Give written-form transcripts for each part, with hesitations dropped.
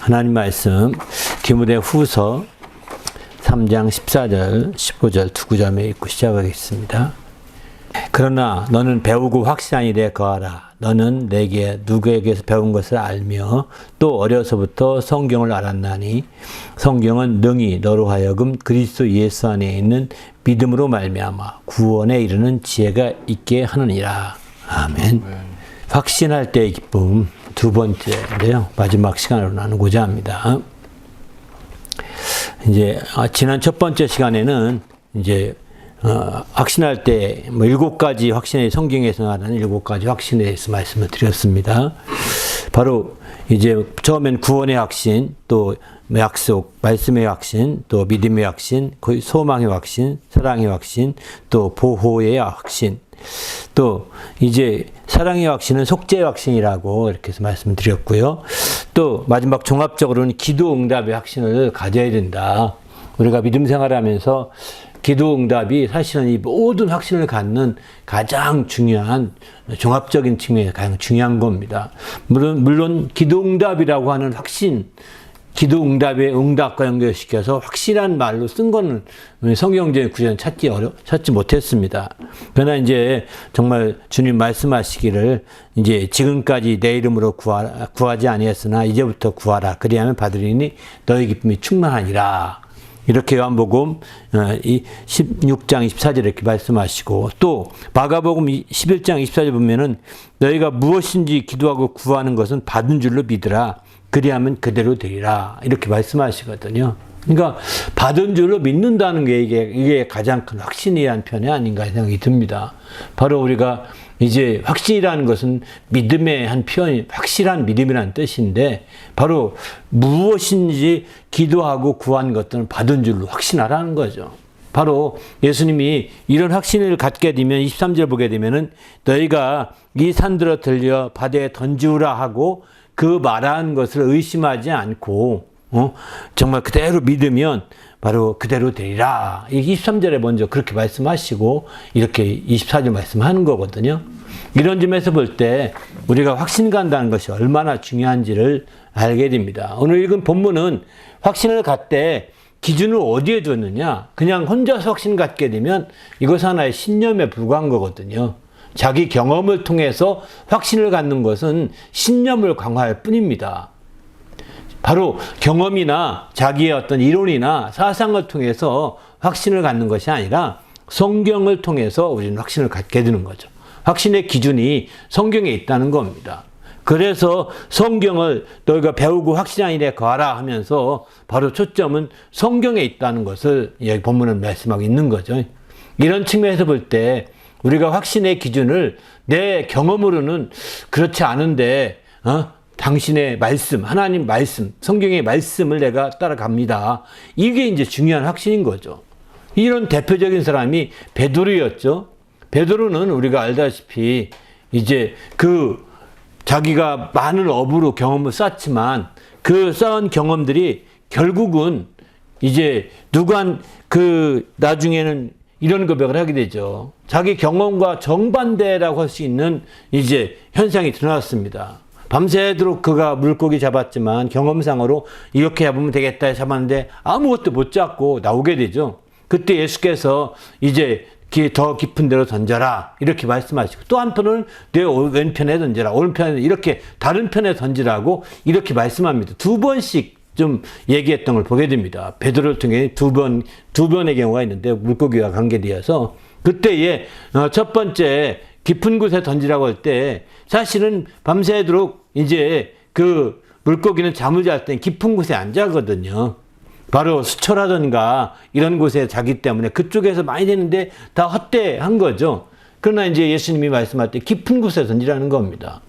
하나님 말씀 디모데 후서 3장 14절, 15절 두 구절에 읽고 시작하겠습니다. 그러나 너는 배우고 확실한 일에 거하라. 너는 내게 누구에게서 배운 것을 알며 또 어려서부터 성경을 알았나니 성경은 능히 너로 하여금 그리스도 예수 안에 있는 믿음으로 말미암아 구원에 이르는 지혜가 있게 하느니라. 아멘. 확신할 때의 기쁨 두 번째인데요. 마지막 시간으로 나누고자 합니다. 이제 지난 첫 번째 시간에는 이제 확신할 때 뭐 7가지 확신의 성경에서 말하는 7가지 확신에 대해서 말씀을 드렸습니다. 바로 이제 처음엔 구원의 확신, 또 약속, 말씀의 확신, 또 믿음의 확신, 소망의 확신, 사랑의 확신, 또 보호의 확신. 또 이제 사랑의 확신은 속죄의 확신이라고 이렇게 해서 말씀을 드렸고요. 또 마지막 종합적으로는 기도 응답의 확신을 가져야 된다. 우리가 믿음 생활하면서 기도 응답이 사실은 이 모든 확신을 갖는 가장 중요한 종합적인 측면에서 가장 중요한 겁니다. 물론 기도 응답이라고 하는 확신, 기도 응답의 응답과 연결시켜서 확실한 말로 쓴 거는 성경적인 구절은 찾지 못했습니다. 그러나 이제 정말 주님 말씀하시기를 이제 지금까지 내 이름으로 구하지 아니했으나 이제부터 구하라. 그리하면 받으리니 너희 기쁨이 충만하니라. 이렇게 요한복음 16장 24절 이렇게 말씀하시고, 또 마가복음 11장 24절 보면은 너희가 무엇인지 기도하고 구하는 것은 받은 줄로 믿으라. 그리하면 그대로 되리라. 이렇게 말씀하시거든요. 그러니까 받은 줄로 믿는다는 게 이게 가장 큰 확신이란 편이 아닌가 생각이 듭니다. 바로 우리가 이제 확신이라는 것은 믿음의 한 표현, 확실한 믿음이라는 뜻인데, 바로 무엇인지 기도하고 구한 것들은 받은 줄로 확신하라는 거죠. 바로 예수님이 이런 확신을 갖게 되면 23절 보게 되면은 너희가 이 산들어 들려 바다에 던지우라 하고 그 말한 것을 의심하지 않고 정말 그대로 믿으면 바로 그대로 되리라. 23절에 먼저 그렇게 말씀하시고 이렇게 24절 말씀하는 거거든요. 이런 점에서 볼 때 우리가 확신 간다는 것이 얼마나 중요한지를 알게 됩니다. 오늘 읽은 본문은 확신을 갖되 기준을 어디에 두느냐? 그냥 혼자서 확신 갖게 되면 이것 하나의 신념에 불과한 거거든요. 자기 경험을 통해서 확신을 갖는 것은 신념을 강화할 뿐입니다. 바로 경험이나 자기의 어떤 이론이나 사상을 통해서 확신을 갖는 것이 아니라 성경을 통해서 우리는 확신을 갖게 되는 거죠. 확신의 기준이 성경에 있다는 겁니다. 그래서 성경을 너희가 배우고 확실한 일에 거하라 하면서 바로 초점은 성경에 있다는 것을 여기 본문은 말씀하고 있는 거죠. 이런 측면에서 볼 때 우리가 확신의 기준을 내 경험으로는 그렇지 않은데 당신의 말씀, 하나님 말씀, 성경의 말씀을 내가 따라갑니다. 이게 이제 중요한 확신인 거죠. 이런 대표적인 사람이 베드로였죠. 베드로는 우리가 알다시피 이제 자기가 많은 업으로 경험을 쌓지만 그 쌓은 경험들이 결국은 이제 나중에는 이런 고백을 하게 되죠. 자기 경험과 정반대라고 할 수 있는 이제 현상이 드러났습니다. 밤새도록 그가 물고기 잡았지만 경험상으로 이렇게 잡으면 되겠다 잡았는데 아무것도 못 잡고 나오게 되죠. 그때 예수께서 이제 더 깊은 데로 던져라 이렇게 말씀하시고, 또 한편은 내 왼편에 던져라, 오른편에 이렇게 다른 편에 던지라고 이렇게 말씀합니다. 두 번씩 좀 얘기했던 걸 보게 됩니다. 베드로를 통해 두 번의 경우가 있는데 물고기와 관계되어서 그때에 첫 번째 깊은 곳에 던지라고 할 때 사실은 밤새도록 이제 그 물고기는 잠을 잘 때 깊은 곳에 안 자거든요. 바로 수초라든가 이런 곳에 자기 때문에 그쪽에서 많이 되는데 다 헛되한 거죠. 그러나 이제 예수님이 말씀할 때 깊은 곳에 던지라는 겁니다.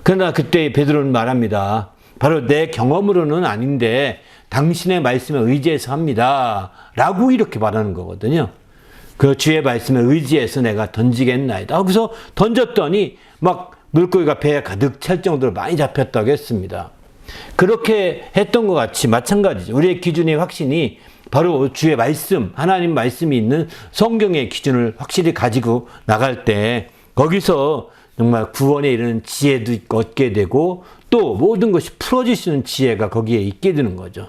그러나 그때 베드로는 말합니다. 바로 내 경험으로는 아닌데 당신의 말씀에 의지해서 합니다. 라고 이렇게 말하는 거거든요. 그 주의 말씀에 의지해서 내가 던지겠나이다. 그래서 던졌더니 막 물고기가 배에 가득 찰 정도로 많이 잡혔다고 했습니다. 그렇게 했던 것 같이 마찬가지죠. 우리의 기준의 확신이 바로 주의 말씀, 하나님 말씀이 있는 성경의 기준을 확실히 가지고 나갈 때 거기서 정말 구원에 이르는 지혜도 얻게 되고 또 모든 것이 풀어질 수 있는 지혜가 거기에 있게 되는 거죠.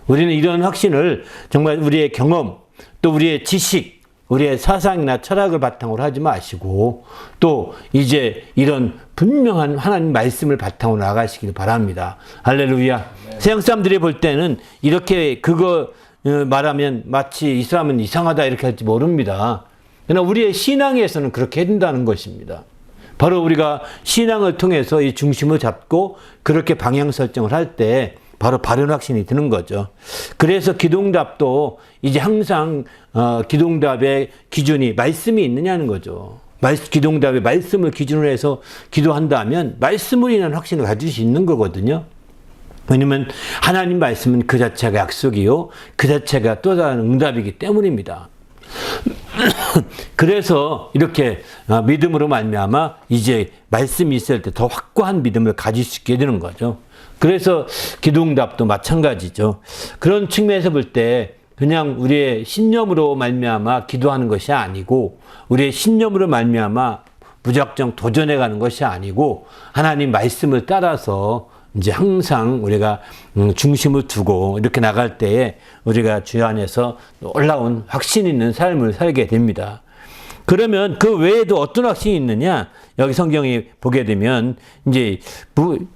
우리는 이런 확신을 정말 우리의 경험, 또 우리의 지식, 우리의 사상이나 철학을 바탕으로 하지 마시고 또 이제 이런 분명한 하나님 말씀을 바탕으로 나가시길 바랍니다. 할렐루야. 네. 세상 사람들이 볼 때는 이렇게 그거 말하면 마치 이 사람은 이상하다 이렇게 할지 모릅니다. 그러나 우리의 신앙에서는 그렇게 해야 된다는 것입니다. 바로 우리가 신앙을 통해서 이 중심을 잡고 그렇게 방향 설정을 할 때 바로 바른 확신이 드는 거죠. 그래서 기도응답도 이제 항상 기도응답의 기준이 말씀이 있느냐는 거죠. 기도응답의 말씀을 기준으로 해서 기도한다면 말씀으로 인한 확신을 가질 수 있는 거거든요. 왜냐면 하나님 말씀은 그 자체가 약속이요 그 자체가 또 다른 응답이기 때문입니다. 그래서 이렇게 믿음으로 말미암아 이제 말씀이 있을 때 더 확고한 믿음을 가질 수 있게 되는 거죠. 그래서 기도응답도 마찬가지죠. 그런 측면에서 볼 때 그냥 우리의 신념으로 말미암아 기도하는 것이 아니고 우리의 신념으로 말미암아 무작정 도전해가는 것이 아니고 하나님 말씀을 따라서 이제 항상 우리가 중심을 두고 이렇게 나갈 때에 우리가 주 안에서 올라온 확신 있는 삶을 살게 됩니다. 그러면 그 외에도 어떤 확신이 있느냐? 여기 성경이 보게 되면 이제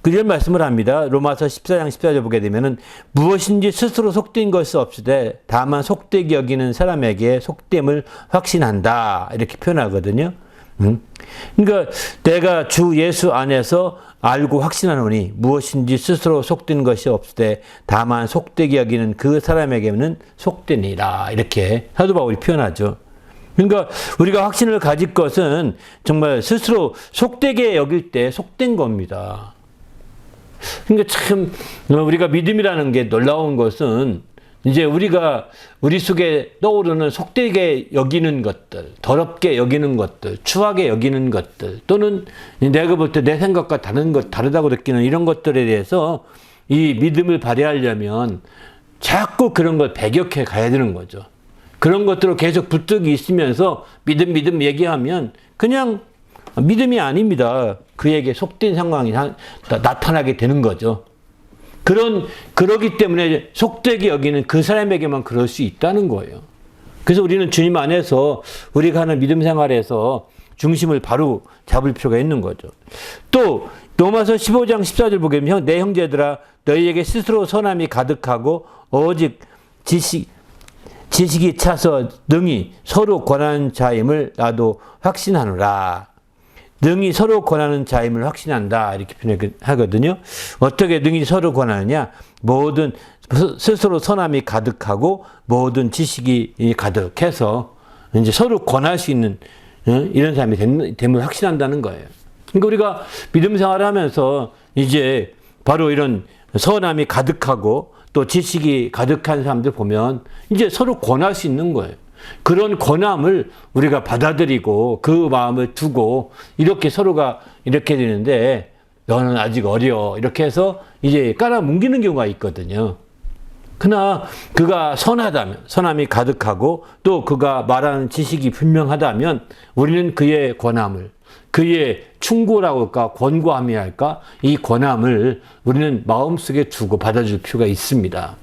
그런 말씀을 합니다. 로마서 14장 14절 보게 되면은 무엇인지 스스로 속된 것이 없으되 다만 속되게 여기는 사람에게 속됨을 확신한다. 이렇게 표현하거든요. 그러니까 내가 주 예수 안에서 알고 확신하노니 무엇인지 스스로 속된 것이 없으되 다만 속되게 여기는 그 사람에게는 속되니라. 이렇게 사도 바울이 표현하죠. 그러니까 우리가 확신을 가질 것은 정말 스스로 속되게 여길 때 속된 겁니다. 그러니까 참 우리가 믿음이라는 게 놀라운 것은 이제 우리가 우리 속에 떠오르는 속되게 여기는 것들, 더럽게 여기는 것들, 추하게 여기는 것들, 또는 내가 볼 때 내 생각과 다르다고 느끼는 이런 것들에 대해서 이 믿음을 발휘하려면 자꾸 그런 걸 배격해 가야 되는 거죠. 그런 것들로 계속 부득이 있으면서 믿음 얘기하면 그냥 믿음이 아닙니다. 그에게 속된 상황이 나타나게 되는 거죠. 그러기 때문에 속되게 여기는 그 사람에게만 그럴 수 있다는 거예요. 그래서 우리는 주님 안에서 우리가 하는 믿음 생활에서 중심을 바로 잡을 필요가 있는 거죠. 또 로마서 15장 14절 보게 되면 내 형제들아 너희에게 스스로 선함이 가득하고 오직 지식이 차서 능히 서로 권하는 자임을 나도 확신하노라. 능히 서로 권하는 자임을 확신한다. 이렇게 표현하거든요. 어떻게 능히 서로 권하느냐? 모든 스스로 선함이 가득하고 모든 지식이 가득해서 이제 서로 권할 수 있는 이런 사람이 됨을 확신한다는 거예요. 그러니까 우리가 믿음 생활을 하면서 이제 바로 이런 선함이 가득하고 또 지식이 가득한 사람들 보면 이제 서로 권할 수 있는 거예요. 그런 권함을 우리가 받아들이고 그 마음을 두고 이렇게 서로가 이렇게 되는데 너는 아직 어려 이렇게 해서 이제 깔아뭉기는 경우가 있거든요. 그러나 그가 선하다면 선함이 가득하고 또 그가 말하는 지식이 분명하다면 우리는 그의 권함을 그의 충고라고 할까 권고함이 할까 이 권함을 우리는 마음속에 두고 받아줄 필요가 있습니다.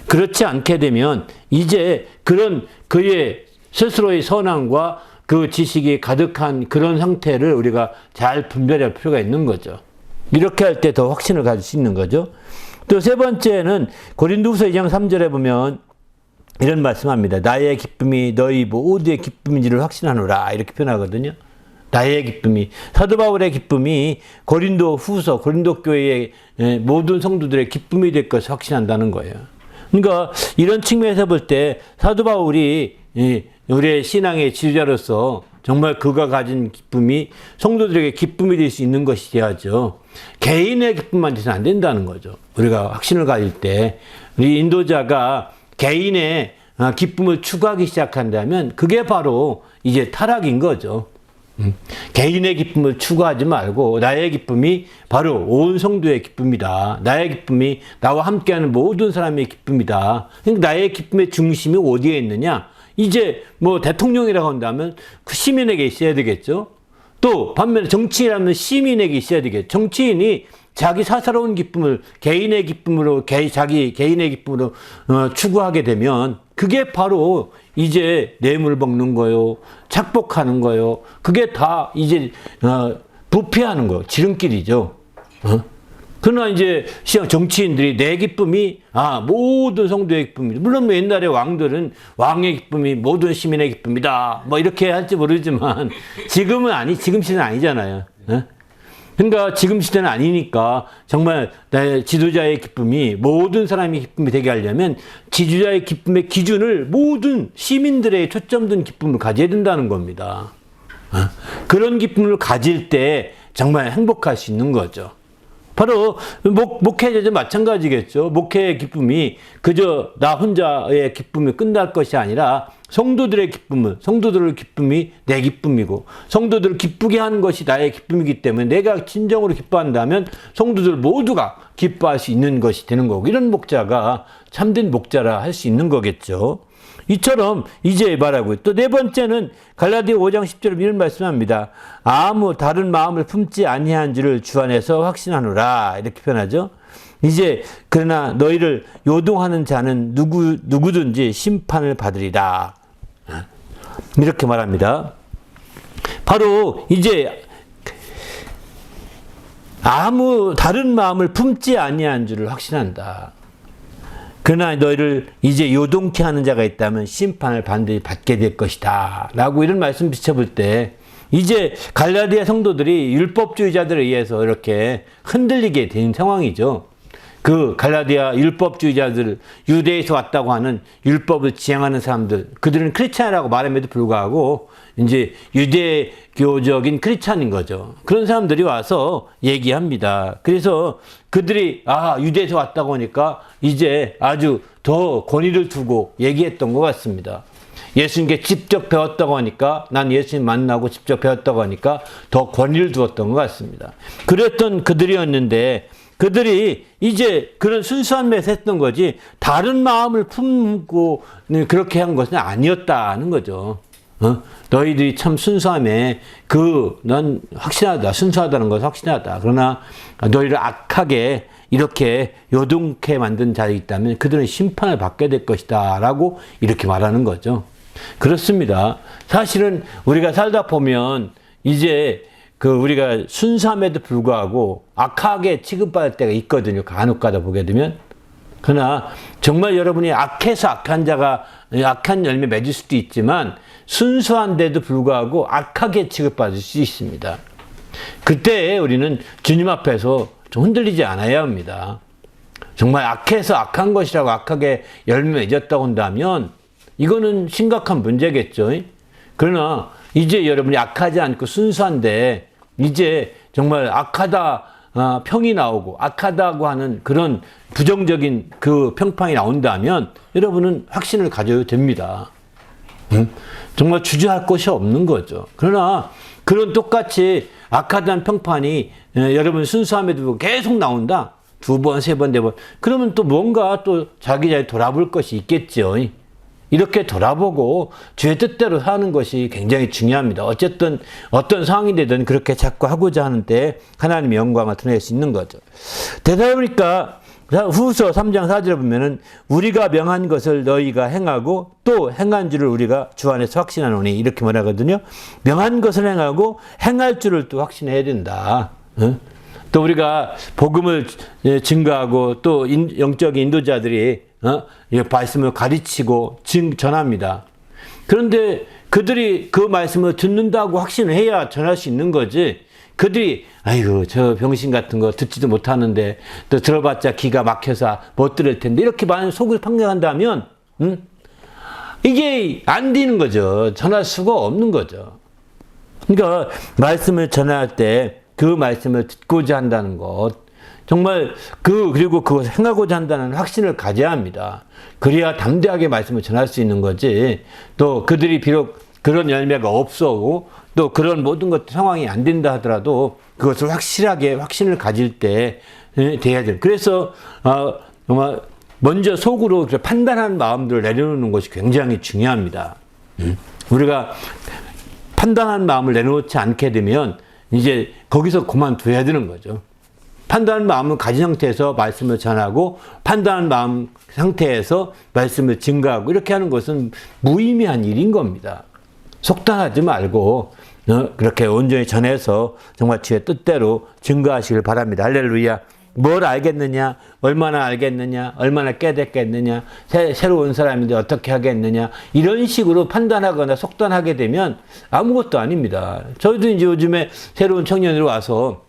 그렇지 않게 되면 이제 그런 그의 스스로의 선함과 그 지식이 가득한 그런 상태를 우리가 잘 분별할 필요가 있는 거죠. 이렇게 할 때 더 확신을 가질 수 있는 거죠. 또 세 번째는 고린도후서 2장 3절에 보면 이런 말씀합니다. 나의 기쁨이 너희 모두의 기쁨인지를 확신하노라 이렇게 표현하거든요. 나의 기쁨이 사도 바울의 기쁨이 고린도 교회의 모든 성도들의 기쁨이 될 것을 확신한다는 거예요. 그러니까 이런 측면에서 볼 때 사도 바울이 우리의 신앙의 지도자로서 정말 그가 가진 기쁨이 성도들에게 기쁨이 될 수 있는 것이 돼야죠. 개인의 기쁨만 돼서는 안 된다는 거죠. 우리가 확신을 가질 때 우리 인도자가 개인의 기쁨을 추구하기 시작한다면 그게 바로 이제 타락인 거죠. 개인의 기쁨을 추구하지 말고 나의 기쁨이 바로 온 성도의 기쁨이다. 나의 기쁨이 나와 함께하는 모든 사람의 기쁨이다. 그러니까 나의 기쁨의 중심이 어디에 있느냐? 이제 뭐 대통령이라고 한다면 그 시민에게 있어야 되겠죠. 또 반면에 정치인이라면 시민에게 있어야 되겠죠. 정치인이 자기 사사로운 기쁨을 개인의 기쁨으로 자기 개인의 기쁨으로 추구하게 되면 그게 바로 이제 뇌물 먹는 거요, 착복하는 거요. 그게 다 이제 부패하는 거, 지름길이죠. 그러나 이제 정치인들이 내 기쁨이 모든 성도의 기쁨이다. 물론 옛날에 왕들은 왕의 기쁨이 모든 시민의 기쁨이다. 뭐 이렇게 할지 모르지만 지금 시대는 아니잖아요. 그러니까 지금 시대는 아니니까 정말 지도자의 기쁨이 모든 사람의 기쁨이 되게 하려면 지도자의 기쁨의 기준을 모든 시민들의 초점된 기쁨을 가져야 된다는 겁니다. 그런 기쁨을 가질 때 정말 행복할 수 있는 거죠. 바로 목회자도 마찬가지겠죠. 목회의 기쁨이 그저 나 혼자의 기쁨이 끝날 것이 아니라 성도들의 기쁨이 내 기쁨이고 성도들을 기쁘게 하는 것이 나의 기쁨이기 때문에 내가 진정으로 기뻐한다면 성도들 모두가 기뻐할 수 있는 것이 되는 거고, 이런 목자가 참된 목자라 할 수 있는 거겠죠. 이처럼 이제 말하고, 또 네 번째는 갈라디아 5장 10절에 이런 말씀합니다. 아무 다른 마음을 품지 아니한 줄을 주 안에서 확신하노라, 이렇게 표현하죠. 이제 그러나 너희를 요동하는 자는 누구든지 심판을 받으리라, 이렇게 말합니다. 바로 이제 아무 다른 마음을 품지 아니한 줄을 확신한다. 그러나 너희를 이제 요동케 하는 자가 있다면 심판을 반드시 받게 될 것이다, 라고 이런 말씀 비춰볼 때 이제 갈라디아 성도들이 율법주의자들에 의해서 이렇게 흔들리게 된 상황이죠. 그 갈라디아 율법주의자들, 유대에서 왔다고 하는 율법을 지향하는 사람들, 그들은 크리스찬이라고 말함에도 불구하고 이제 유대교적인 크리스찬인 거죠. 그런 사람들이 와서 얘기합니다. 그래서 그들이 유대에서 왔다고 하니까 이제 아주 더 권위를 두고 얘기했던 것 같습니다. 예수님께 직접 배웠다고 하니까, 난 예수님 만나고 직접 배웠다고 하니까 더 권위를 두었던 것 같습니다. 그랬던 그들이었는데 그들이 이제 그런 순수한 매서 했던 거지 다른 마음을 품고 그렇게 한 것은 아니었다는 거죠. 너희들이 참 순수함에 난 확신하다, 순수하다는 것은 확신하다. 그러나 너희를 악하게 이렇게 요동케 만든 자가 있다면 그들은 심판을 받게 될 것이다, 라고 이렇게 말하는 거죠. 그렇습니다. 사실은 우리가 살다 보면 이제 우리가 순수함에도 불구하고 악하게 취급받을 때가 있거든요. 간혹 가다 보게 되면. 그러나 정말 여러분이 악해서 악한 자가 악한 열매 맺을 수도 있지만 순수한데도 불구하고 악하게 취급받을 수 있습니다. 그때 우리는 주님 앞에서 좀 흔들리지 않아야 합니다. 정말 악해서 악한 것이라고 악하게 열매 맺었다고 한다면 이거는 심각한 문제겠죠. 그러나 이제 여러분이 악하지 않고 순수한데 이제 정말 악하다 평이 나오고 악하다고 하는 그런 부정적인 그 평판이 나온다면 여러분은 확신을 가져야 됩니다. 정말 주저할 것이 없는 거죠. 그러나 그런 똑같이 악하다는 평판이 여러분 순수함에도 계속 나온다. 2번, 3번, 4번. 그러면 또 뭔가 또 자기 자리 돌아볼 것이 있겠죠. 이렇게 돌아보고 주의 뜻대로 사는 것이 굉장히 중요합니다. 어쨌든 어떤 상황이 되든 그렇게 자꾸 하고자 하는데 하나님의 영광을 드러낼 수 있는 거죠. 되다 보니까 후서 3장 4절에 보면은 우리가 명한 것을 너희가 행하고 또 행한 줄을 우리가 주 안에서 확신하노니, 이렇게 말하거든요. 명한 것을 행하고 행할 줄을 또 확신해야 된다. 또 우리가 복음을 증거하고 또 영적인 인도자들이 말씀을 가르치고 전합니다. 그런데 그들이 그 말씀을 듣는다고 확신을 해야 전할 수 있는 거지, 그들이 아이고 저 병신 같은 거 듣지도 못하는데 또 들어봤자 기가 막혀서 못 들을 텐데 이렇게 많은 속을 판단한다면 이게 안 되는 거죠. 전할 수가 없는 거죠. 그러니까 말씀을 전할 때 그 말씀을 듣고자 한다는 것, 정말 그리고 그것을 행하고자 한다는 확신을 가져야 합니다. 그래야 담대하게 말씀을 전할 수 있는 거지. 또 그들이 비록 그런 열매가 없어고 또 그런 모든 것 상황이 안 된다 하더라도 그것을 확실하게 확신을 가질 때 돼야 돼. 그래서 정말 먼저 속으로 판단하는 마음들을 내려놓는 것이 굉장히 중요합니다. 우리가 판단한 마음을 내놓지 않게 되면 이제 거기서 그만둬야 되는 거죠. 판단한 마음은 가진 상태에서 말씀을 전하고 판단한 마음 상태에서 말씀을 증가하고 이렇게 하는 것은 무의미한 일인 겁니다. 속단하지 말고 그렇게 온전히 전해서 정말 주의 뜻대로 증거하시길 바랍니다. 할렐루야. 뭘 알겠느냐, 얼마나 알겠느냐, 얼마나 깨닫겠느냐, 새로운 사람인데 어떻게 하겠느냐, 이런 식으로 판단하거나 속단하게 되면 아무것도 아닙니다. 저희도 이제 요즘에 새로운 청년으로 와서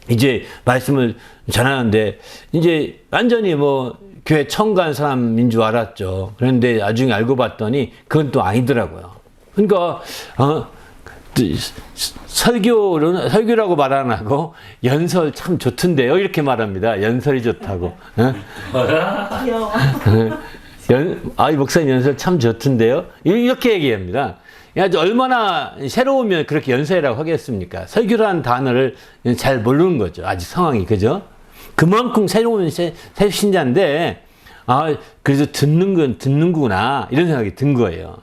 이제 말씀을 전하는데 이제 완전히 뭐 교회 처음 간 사람인 줄 알았죠. 그런데 나중에 알고 봤더니 그건 또 아니더라고요. 그러니까 설교라고 말 안 하고 연설 참 좋던데요 이렇게 말합니다. 연설이 좋다고. 귀여워. 목사님 연설 참 좋던데요 이렇게 얘기합니다. 얼마나 새로우면 그렇게 연설이라고 하겠습니까? 설교라는 단어를 잘 모르는 거죠. 아직 상황이, 그죠? 그만큼 새로운 신자인데, 그래서 듣는구나, 이런 생각이 든 거예요.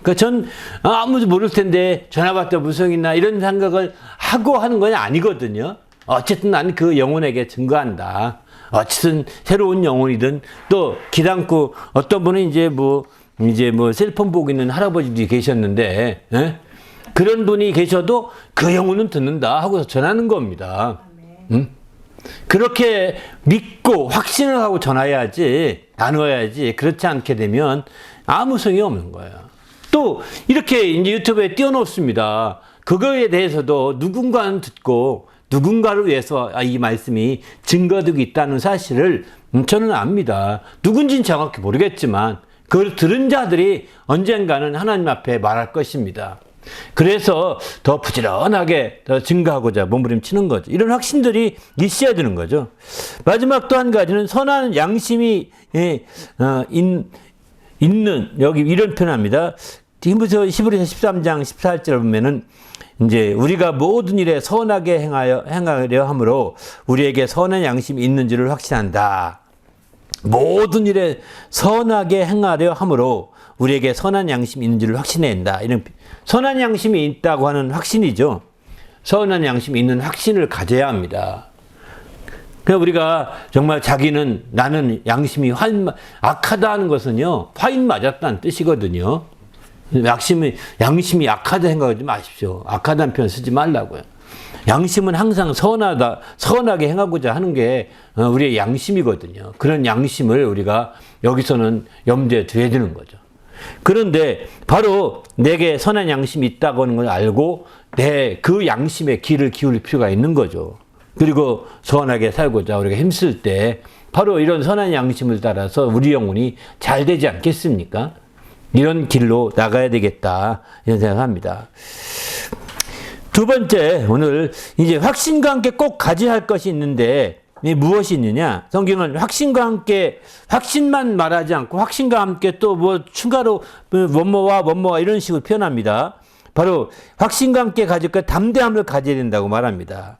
그러니까 전 아무도 모를 텐데 전화 받다 무슨 있나 이런 생각을 하고 하는 건 아니거든요. 어쨌든 나는 그 영혼에게 증거한다. 어쨌든 새로운 영혼이든 또 기담고 어떤 분은 이제 뭐 셀폰 보고 있는 할아버지들이 계셨는데 그런 분이 계셔도 그 영혼은 듣는다 하고서 전하는 겁니다. 그렇게 믿고 확신을 하고 전해야지, 나눠야지. 그렇지 않게 되면 아무 소용이 없는 거예요. 또 이렇게 이제 유튜브에 띄워놓습니다. 그거에 대해서도 누군가는 듣고 누군가를 위해서 이 말씀이 증거되고 있다는 사실을 저는 압니다. 누군지는 정확히 모르겠지만 그걸 들은 자들이 언젠가는 하나님 앞에 말할 것입니다. 그래서 더 부지런하게 더 증거하고자 몸부림치는 거죠. 이런 확신들이 있어야 되는 거죠. 마지막 또 한 가지는 선한 양심이 있는, 여기 이런 표현합니다. 히브리서 13장 14절을 보면은 이제 우리가 모든 일에 선하게 행하려 함으로 우리에게 선한 양심이 있는지를 확신한다. 모든 일에 선하게 행하려 함으로 우리에게 선한 양심이 있는지를 확신해야 한다. 이런 선한 양심이 있다고 하는 확신이죠. 선한 양심이 있는 확신을 가져야 합니다. 그러니까 우리가 정말 나는 양심이 악하다 하는 것은요, 화인 맞았다는 뜻이거든요. 양심이 약하다 생각하지 마십시오. 악하다는 표현 쓰지 말라고요. 양심은 항상 선하게 행하고자 하는 게 우리의 양심이거든요. 그런 양심을 우리가 여기서는 염두에 둬야 되는 거죠. 그런데 바로 내게 선한 양심이 있다고 하는 걸 알고 그 양심에 귀를 기울일 필요가 있는 거죠. 그리고 선하게 살고자 우리가 힘쓸 때 바로 이런 선한 양심을 따라서 우리 영혼이 잘 되지 않겠습니까? 이런 길로 나가야 되겠다 이런 생각합니다. 두 번째, 오늘 이제 확신과 함께 꼭 가져야 할 것이 있는데 무엇이 있느냐? 성경은 확신과 함께 확신만 말하지 않고 확신과 함께 또 뭐 추가로 뭐뭐와 이런 식으로 표현합니다. 바로 확신과 함께 가질 것 담대함을 가져야 된다고 말합니다.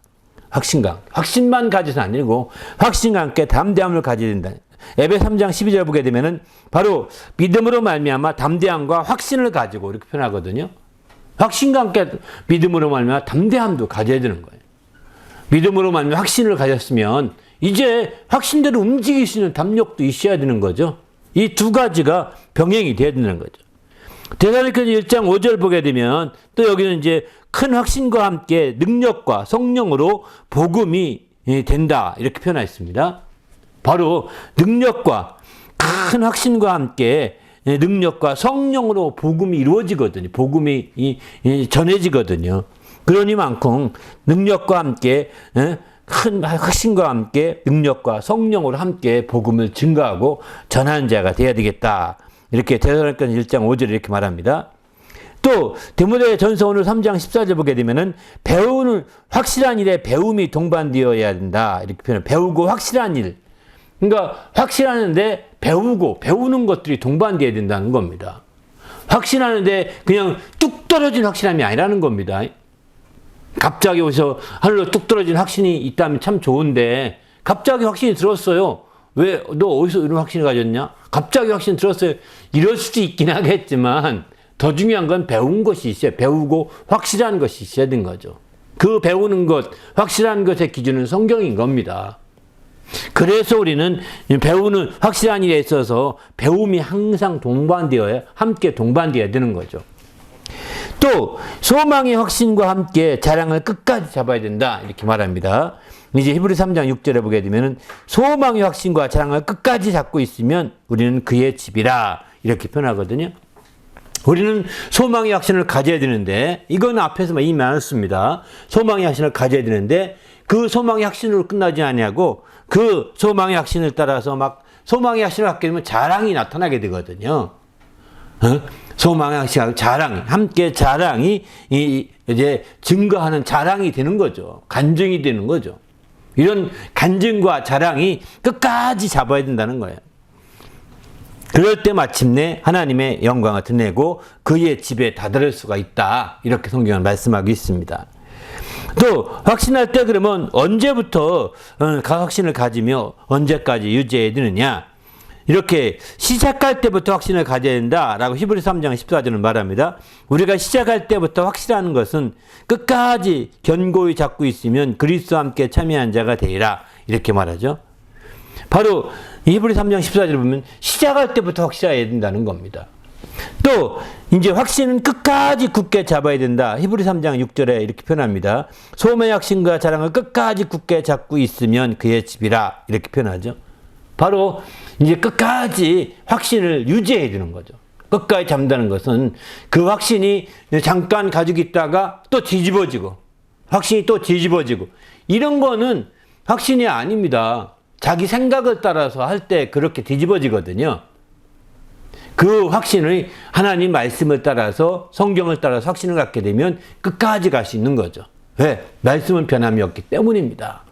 확신만 가져서 아니고 확신과 함께 담대함을 가져야 된다. 에베소 3장 12절 보게 되면은 바로 믿음으로 말미암아 담대함과 확신을 가지고 이렇게 표현하거든요. 확신과 함께 믿음으로 말미암아 담대함도 가져야 되는 거예요. 믿음으로 말미암아 확신을 가졌으면 이제 확신대로 움직일 수 있는 담력도 있어야 되는 거죠. 이 두 가지가 병행이 돼야 되는 거죠. 데살로니가서 1장 5절 보게 되면 또 여기는 이제 큰 확신과 함께 능력과 성령으로 복음이 된다 이렇게 표현했습니다. 바로 능력과 큰 확신과 함께 능력과 성령으로 복음이 이루어지거든요. 복음이 전해지거든요. 그러니만큼 능력과 함께 큰 확신과 함께 능력과 성령으로 함께 복음을 증거하고 전하는 자가 되어야 되겠다. 이렇게 데살로니가서 1장 5절에 이렇게 말합니다. 또 디모데전서 오늘 3장 14절 보게 되면은 확실한 일에 배움이 동반되어야 된다. 이렇게 표현해요. 배우고 확실한 일. 그러니까 확신하는데 배우는 것들이 동반되어야 된다는 겁니다. 확신하는데 그냥 뚝 떨어진 확신함이 아니라는 겁니다. 갑자기 어디서 하늘로 뚝 떨어진 확신이 있다면 참 좋은데 갑자기 확신이 들었어요. 왜 너 어디서 이런 확신을 가졌냐? 갑자기 확신이 들었어요. 이럴 수도 있긴 하겠지만 더 중요한 건 배운 것이 있어요. 배우고 확실한 것이 있어야 되는 거죠. 그 배우는 것, 확실한 것의 기준은 성경인 겁니다. 그래서 우리는 배우는 확실한 일에 있어서 배움이 항상 함께 동반되어야 되는 거죠. 또 소망의 확신과 함께 자랑을 끝까지 잡아야 된다 이렇게 말합니다. 이제 히브리 3장 6절에 보게 되면 소망의 확신과 자랑을 끝까지 잡고 있으면 우리는 그의 집이라 이렇게 표현하거든요. 우리는 소망의 확신을 가져야 되는데 이건 앞에서 이미 말했습니다. 소망의 확신을 가져야 되는데 그 소망의 확신으로 끝나지 않냐고 그 소망의 확신을 따라서 막 소망의 확신을 갖게 되면 자랑이 나타나게 되거든요. 소망의 확신하고 자랑, 함께 자랑이 이제 증거하는 자랑이 되는 거죠. 간증이 되는 거죠. 이런 간증과 자랑이 끝까지 잡아야 된다는 거예요. 그럴 때 마침내 하나님의 영광을 드러내고 그의 집에 다다를 수가 있다. 이렇게 성경은 말씀하고 있습니다. 또 확신할 때 그러면 언제부터 확신을 가지며 언제까지 유지해야 되느냐? 이렇게 시작할 때부터 확신을 가져야 된다라고 히브리 3장 14절은 말합니다. 우리가 시작할 때부터 확실한 것은 끝까지 견고히 잡고 있으면 그리스도와 함께 참여한 자가 되리라 이렇게 말하죠. 바로 히브리 3장 14절을 보면 시작할 때부터 확실해야 된다는 겁니다. 또 이제 확신은 끝까지 굳게 잡아야 된다. 히브리 3장 6절에 이렇게 표현합니다. 소망의 확신과 자랑을 끝까지 굳게 잡고 있으면 그의 집이라 이렇게 표현하죠. 바로 이제 끝까지 확신을 유지해야 되는 거죠. 끝까지 잡는다는 것은 그 확신이 잠깐 가지고 있다가 또 뒤집어지고 확신이 또 뒤집어지고 이런 거는 확신이 아닙니다. 자기 생각을 따라서 할 때 그렇게 뒤집어지거든요. 그 확신을 하나님 말씀을 따라서 성경을 따라서 확신을 갖게 되면 끝까지 갈 수 있는 거죠. 왜? 말씀은 변함이 없기 때문입니다.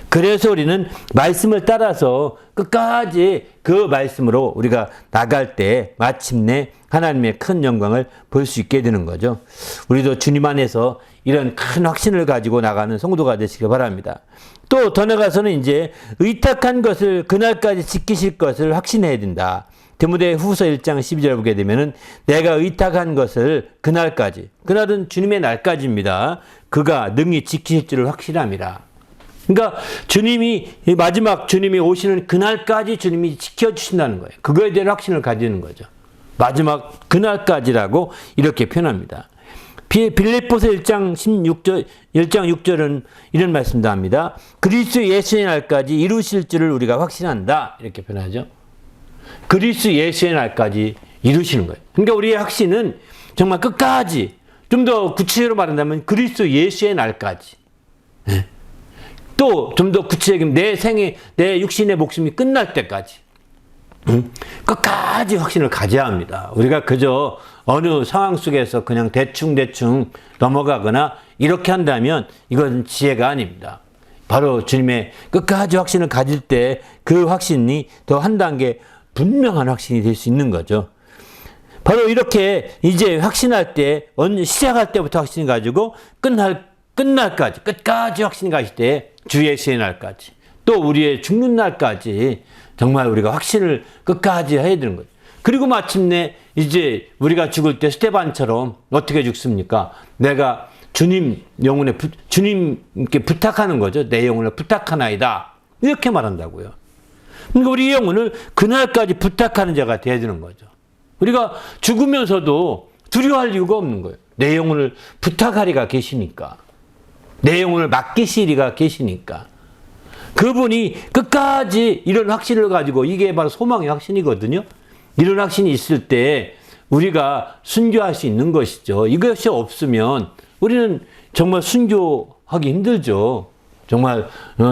그래서 우리는 말씀을 따라서 끝까지 그 말씀으로 우리가 나갈 때 마침내 하나님의 큰 영광을 볼 수 있게 되는 거죠. 우리도 주님 안에서 이런 큰 확신을 가지고 나가는 성도가 되시길 바랍니다. 또 더 나가서는 이제 의탁한 것을 그날까지 지키실 것을 확신해야 된다. 디모데 후서 1장 12절 보게 되면은 내가 의탁한 것을 그날까지, 그날은 주님의 날까지입니다. 그가 능히 지키실 줄을 확실함이라. 그러니까 마지막 주님이 오시는 그날까지 주님이 지켜주신다는 거예요. 그거에 대한 확신을 가지는 거죠. 마지막 그날까지라고 이렇게 표현합니다. 빌립보서 1장 6절은 이런 말씀도 합니다. 그리스도 예수의 날까지 이루실 줄을 우리가 확신한다. 이렇게 표현하죠. 그리스도 예수의 날까지 이루시는 거예요. 그러니까 우리의 확신은 정말 끝까지, 좀 더 구체적으로 말한다면 그리스도 예수의 날까지. 네. 또 좀 더 구체적인 내 육신의 목숨이 끝날 때까지 끝까지 확신을 가져야 합니다. 우리가 그저 어느 상황 속에서 그냥 대충 넘어가거나 이렇게 한다면 이건 지혜가 아닙니다. 바로 주님의 끝까지 확신을 가질 때 그 확신이 더 한 단계 분명한 확신이 될 수 있는 거죠. 바로 이렇게 이제 확신할 때, 시작할 때부터 확신을 가지고 끝날까지, 끝까지 확신이 가실 때 주 예수의 날까지, 또 우리의 죽는 날까지 정말 우리가 확신을 끝까지 해야 되는 거예요. 그리고 마침내 이제 우리가 죽을 때 스테반처럼 어떻게 죽습니까? 내가 주님께 부탁하는 거죠. 내 영혼을 부탁하나이다. 이렇게 말한다고요. 그러니까 우리 영혼을 그날까지 부탁하는 자가 되어야 되는 거죠. 우리가 죽으면서도 두려워할 이유가 없는 거예요. 내 영혼을 부탁하리가 계시니까. 내 영혼을 맡기시리가 계시니까. 그분이 끝까지 이런 확신을 가지고, 이게 바로 소망의 확신이거든요. 이런 확신이 있을 때 우리가 순교할 수 있는 것이죠. 이것이 없으면 우리는 정말 순교하기 힘들죠. 정말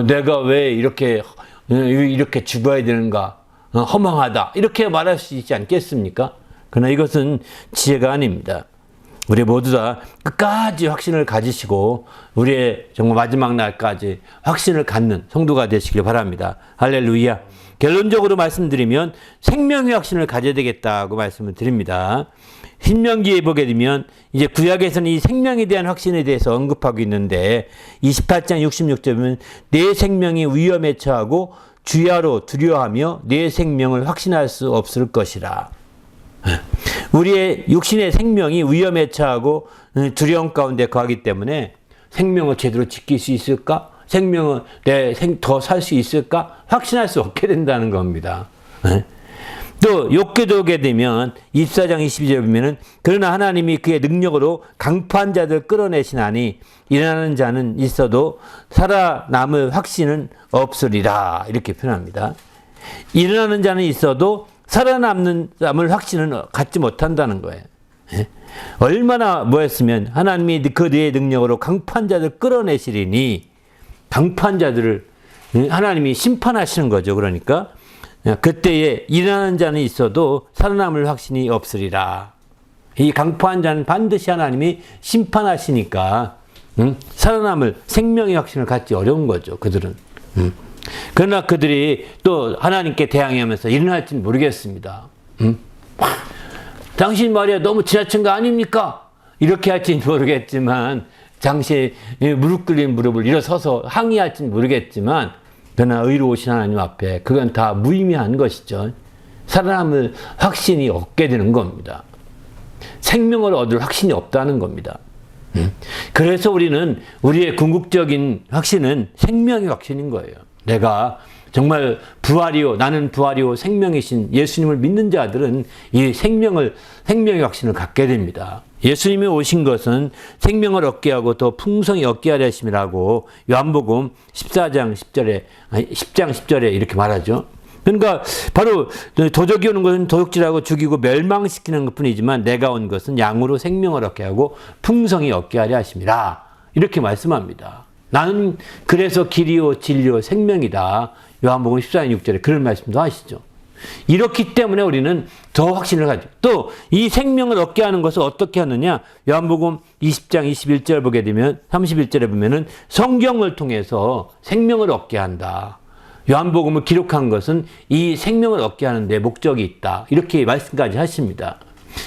내가 왜 이렇게 죽어야 되는가, 허망하다, 이렇게 말할 수 있지 않겠습니까? 그러나 이것은 지혜가 아닙니다. 우리 모두 다 끝까지 확신을 가지시고 우리의 정말 마지막 날까지 확신을 갖는 성도가 되시길 바랍니다. 할렐루야. 결론적으로 말씀드리면 생명의 확신을 가져야 되겠다고 말씀을 드립니다. 신명기에 보게 되면 이제 구약에서는 이 생명에 대한 확신에 대해서 언급하고 있는데 28장 66절에 보면 내 생명이 위험에 처하고 주야로 두려워하며 내 생명을 확신할 수 없을 것이라. 우리의 육신의 생명이 위험에 처하고 두려움 가운데 거하기 때문에 생명을 제대로 지킬 수 있을까? 생명을 더 살 수 있을까? 확신할 수 없게 된다는 겁니다. 또 욥기도 오게 되면 24장 22절에 보면은 그러나 하나님이 그의 능력으로 강포한 자들 끌어내시나니 일어나는 자는 있어도 살아남을 확신은 없으리라 이렇게 표현합니다. 일어나는 자는 있어도 살아남을 확신은 갖지 못한다는 거예요. 얼마나 뭐였으면 하나님이 그의 능력으로 강포한 자들 끌어내시리니 강포한 자들을 하나님이 심판하시는 거죠. 그러니까 그때에 일어나는 자는 있어도 살아남을 확신이 없으리라. 이 강포한 자는 반드시 하나님이 심판하시니까 살아남을 생명의 확신을 갖기 어려운 거죠. 그들은. 그러나 그들이 또 하나님께 대항하면서 일어날지는 모르겠습니다. 당신 말이야 너무 지나친 거 아닙니까? 이렇게 할지는 모르겠지만 당신 무릎 꿇린 무릎을 일어서서 항의할지는 모르겠지만 그러나 의로우신 하나님 앞에 그건 다 무의미한 것이죠. 살아남을 확신이 없게 되는 겁니다. 생명을 얻을 확신이 없다는 겁니다. 그래서 우리는 우리의 궁극적인 확신은 생명의 확신인 거예요. 내가 정말 나는 부활이요 생명이신 예수님을 믿는 자들은 이 생명의 확신을 갖게 됩니다. 예수님이 오신 것은 생명을 얻게 하고 더 풍성히 얻게 하려 하심이라고 요한복음 10장 10절에 이렇게 말하죠. 그러니까 바로 도적이 오는 것은 도둑질하고 죽이고 멸망시키는 것뿐이지만 내가 온 것은 양으로 생명을 얻게 하고 풍성히 얻게 하려 하심이라 이렇게 말씀합니다. 나는 그래서 길이요 진리요 생명이다. 요한복음 14장 6절에 그런 말씀도 하시죠. 이렇기 때문에 우리는 더 확신을 가지고 또 이 생명을 얻게 하는 것을 어떻게 하느냐? 요한복음 20장 21절 보게 되면 31절에 보면은 성경을 통해서 생명을 얻게 한다. 요한복음을 기록한 것은 이 생명을 얻게 하는 데 목적이 있다. 이렇게 말씀까지 하십니다.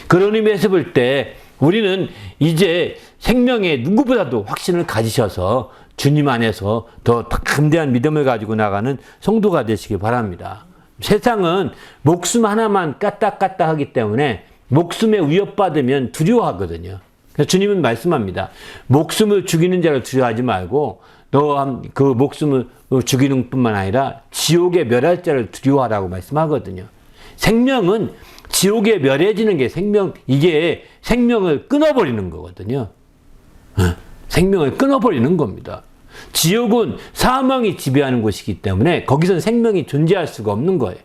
그런 의미에서 볼 때 우리는 이제 생명에 누구보다도 확신을 가지셔서 주님 안에서 더 담대한 믿음을 가지고 나가는 성도가 되시기 바랍니다. 세상은 목숨 하나만 까딱까딱 하기 때문에 목숨에 위협받으면 두려워하거든요. 그래서 주님은 말씀합니다. 목숨을 죽이는 자를 두려워하지 말고 너 그 목숨을 죽이는 뿐만 아니라 지옥에 멸할 자를 두려워하라고 말씀하거든요. 생명은 지옥에 멸해지는 게 이게 생명을 끊어버리는 거거든요. 생명을 끊어버리는 겁니다. 지옥은 사망이 지배하는 곳이기 때문에 거기서는 생명이 존재할 수가 없는 거예요.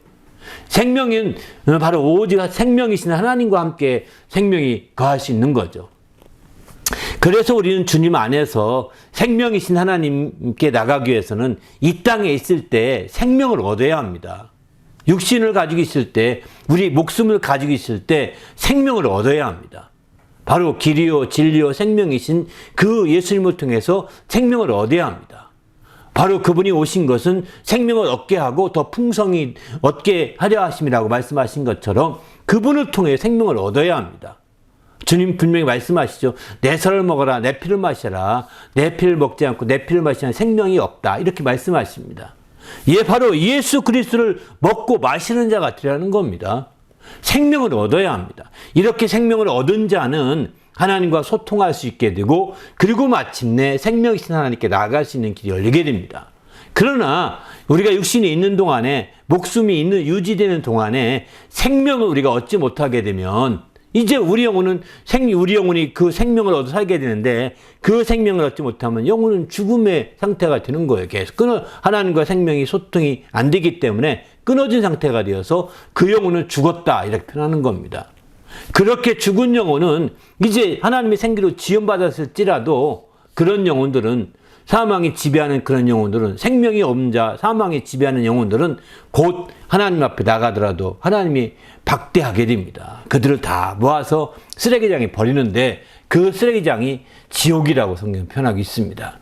생명은 바로 오직 생명이신 하나님과 함께 생명이 거할 수 있는 거죠. 그래서 우리는 주님 안에서 생명이신 하나님께 나가기 위해서는 이 땅에 있을 때 생명을 얻어야 합니다. 육신을 가지고 있을 때, 우리 목숨을 가지고 있을 때 생명을 얻어야 합니다. 바로 길이요 진리요 생명이신 그 예수님을 통해서 생명을 얻어야 합니다. 바로 그분이 오신 것은 생명을 얻게 하고 더 풍성히 얻게 하려 하심이라고 말씀하신 것처럼 그분을 통해 생명을 얻어야 합니다. 주님 분명히 말씀하시죠. 내 살을 먹어라, 내 피를 마셔라. 내 피를 먹지 않고 내 피를 마시면 생명이 없다. 이렇게 말씀하십니다. 바로 예수 그리스도를 먹고 마시는 자가 되라는 겁니다. 생명을 얻어야 합니다. 이렇게 생명을 얻은 자는 하나님과 소통할 수 있게 되고 그리고 마침내 생명이신 하나님께 나아갈 수 있는 길이 열리게 됩니다. 그러나 우리가 육신이 있는 동안에 목숨이 유지되는 동안에 생명을 우리가 얻지 못하게 되면 이제 우리 영혼이 그 생명을 얻어 살게 되는데 그 생명을 얻지 못하면 영혼은 죽음의 상태가 되는 거예요. 계속 하나님과 생명이 소통이 안 되기 때문에 끊어진 상태가 되어서 그 영혼은 죽었다 이렇게 표현하는 겁니다. 그렇게 죽은 영혼은 이제 하나님의 생기로 지원받았을지라도 그런 영혼들은 사망이 지배하는 그런 영혼들은 생명이 없는 자, 사망이 지배하는 영혼들은 곧 하나님 앞에 나가더라도 하나님이 박대하게 됩니다. 그들을 다 모아서 쓰레기장에 버리는데 그 쓰레기장이 지옥이라고 성경은 표현하고 있습니다.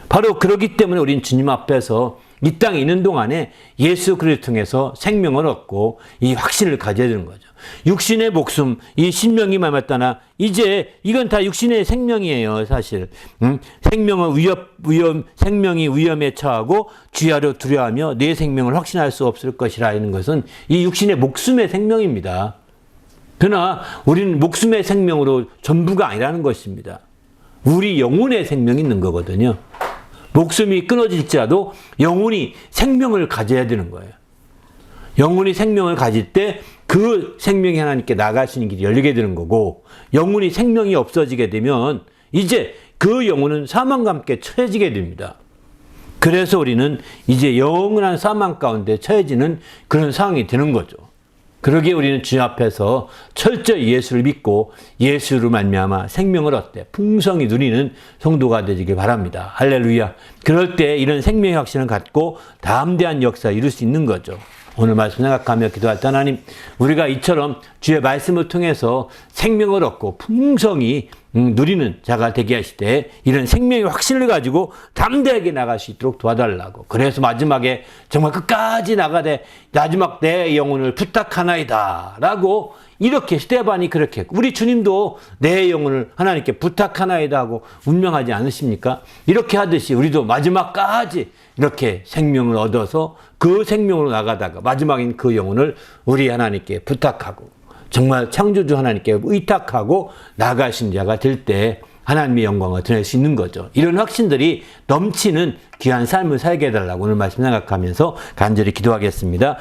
바로 그렇기 때문에 우린 주님 앞에서 이 땅에 있는 동안에 예수 그리스도를 통해서 생명을 얻고 이 확신을 가져야 되는 거죠. 육신의 목숨, 이 신명이 말았다나 이제 이건 다 육신의 생명이에요, 사실. 생명은 생명이 위험에 처하고 주야로 두려워하며 내 생명을 확신할 수 없을 것이라 하는 것은 이 육신의 목숨의 생명입니다. 그러나 우리는 목숨의 생명으로 전부가 아니라는 것입니다. 우리 영혼의 생명이 있는 거거든요. 목숨이 끊어질지라도 영혼이 생명을 가져야 되는 거예요. 영혼이 생명을 가질 때 그 생명이 하나님께 나갈 수 있는 길이 열리게 되는 거고, 영혼이 생명이 없어지게 되면 이제 그 영혼은 사망과 함께 처해지게 됩니다. 그래서 우리는 이제 영원한 사망 가운데 처해지는 그런 상황이 되는 거죠. 그러기에 우리는 주님 앞에서 철저히 예수를 믿고 예수로 말미암아 생명을 얻되 풍성히 누리는 성도가 되시길 바랍니다. 할렐루야. 그럴 때 이런 생명의 확신을 갖고 담대한 역사를 이룰 수 있는 거죠. 오늘 말씀 생각하며 기도할 때 하나님, 우리가 이처럼 주의 말씀을 통해서 생명을 얻고 풍성히 누리는 자가 되게 하실 때 이런 생명의 확신을 가지고 담대하게 나갈 수 있도록 도와달라고. 그래서 마지막에 정말 끝까지 나가되 마지막 내 영혼을 부탁하나이다 라고, 이렇게 스데반이 그렇게 했고, 우리 주님도 내 영혼을 하나님께 부탁하나이다 하고 운명하지 않으십니까? 이렇게 하듯이 우리도 마지막까지 이렇게 생명을 얻어서 그 생명으로 나가다가 마지막인 그 영혼을 우리 하나님께 부탁하고 정말 창조주 하나님께 의탁하고 나가신 자가 될 때 하나님의 영광을 드릴 수 있는 거죠. 이런 확신들이 넘치는 귀한 삶을 살게 해달라고 오늘 말씀 생각하면서 간절히 기도하겠습니다.